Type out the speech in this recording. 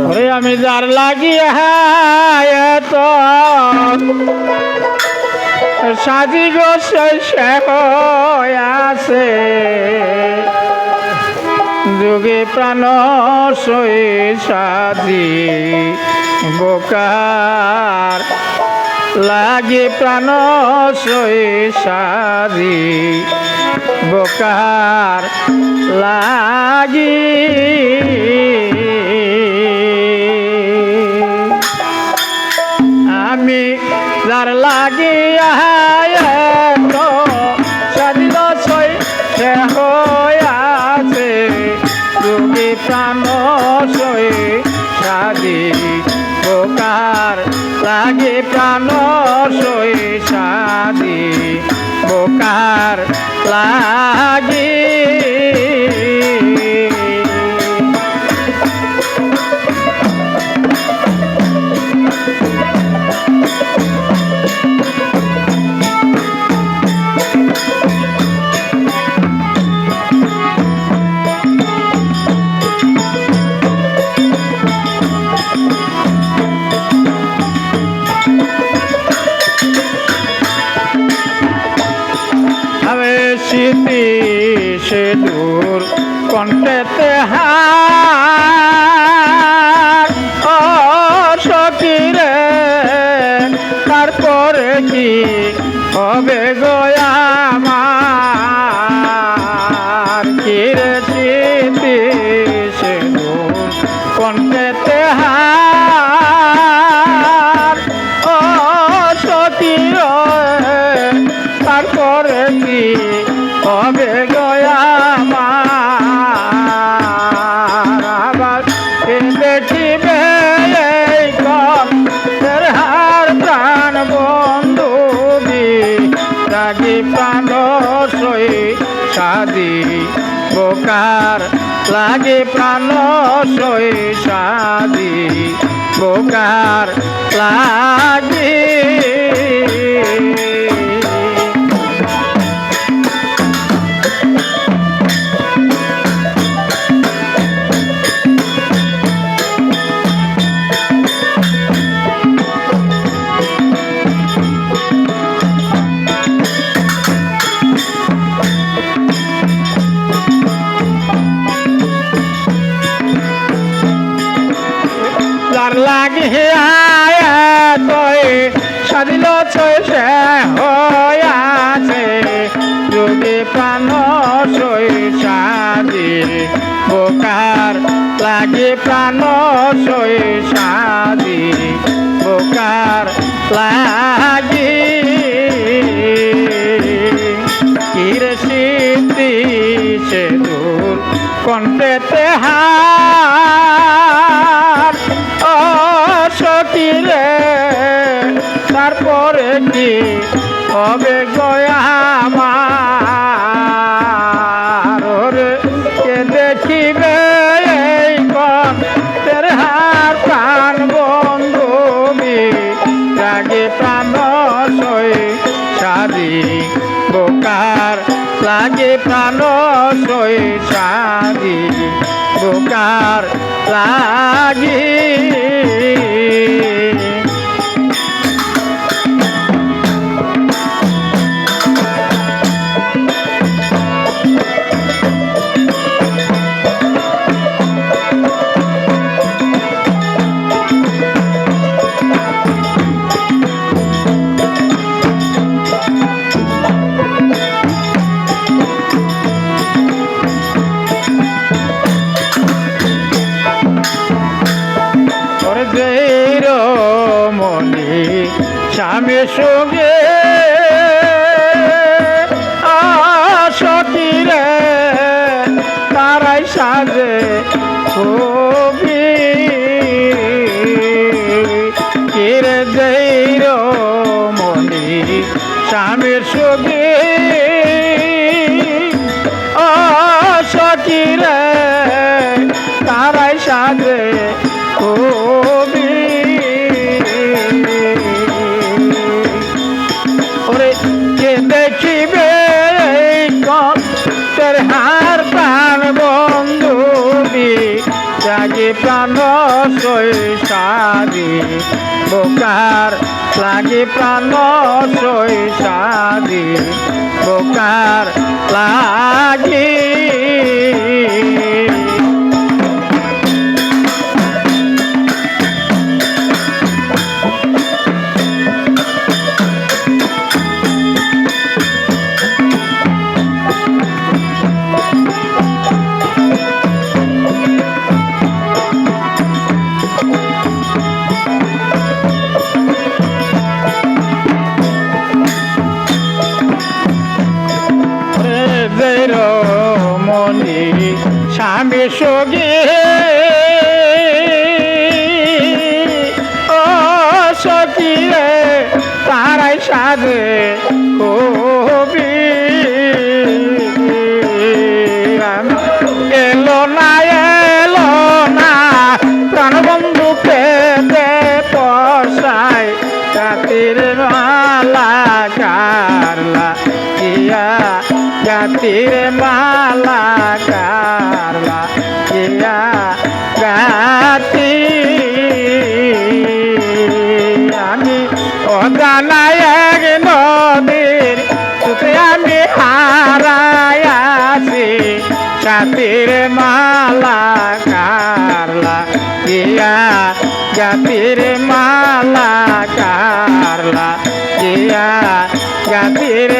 ওরে আমি যার লাগিয়া তো সাজি গো আছে যুগে প্রাণ সই সাজি বোকার লাগে প্রাণ সই সাজি বোকার লাগি আমি যার লাগিয়া তো সাজিল সই সে আছে যুগে প্রাণ সই সাজি বোকার লাগে প্রাণ সই সাজি বোকার লাগি স্মৃতি সে দূর কণ্ঠেতে হার ও সখীরে তারপরে কি হবে গয়া আমার কিরে স্মৃতি সে দূর কণ্ঠেতে হার ও সখীর তারপরে কি হবে গয়া আমার দেখিবে কর হার প্রাণ বন্ধু রাগি প্রাণ সই সাদি বোকার লাগে প্রাণ সই সাদি বোকার লাগি লাগে সাজিল সে আছে যদি প্রাণ সই সাজি বোকার লাগে প্রাণ সই সাজি বোকার লাগি কিরে স্মৃতি সে দূর কণ্ঠেতে হার ও সখীরে তারপরে কি হবে গয়া আমার কে দেখিবে এই কণ্ঠের হার প্রাণ বন্ধু রাগে প্রাণ সই সাজি বোকার লাগে প্রাণ সই সাজি বোকার লাগি স্বামী সঙ্গে সখীরে তারাই সাজে ছবি কিরে জৈর মনি স্বামীর সঙ্গে সখীরে তারাই সাজে ছবি প্রাণ সৈসাদি বোকার লাগি প্রাণ সৈসাদি বোকার লাগি মনি স্বামী সগি ও সখী রে তারাই সাজে কবি এলো না প্রাণবন্ধুকে দে পশায় জাতির মালা কারলা কিয়া জাতির মালা কারলা কিয়া গাতি আমি অজানায় এক নদীর তুতে আমি হারাই আছি জাতির মালা কারলা কিয়া জাতির মালা কারলা কিয়া জাতির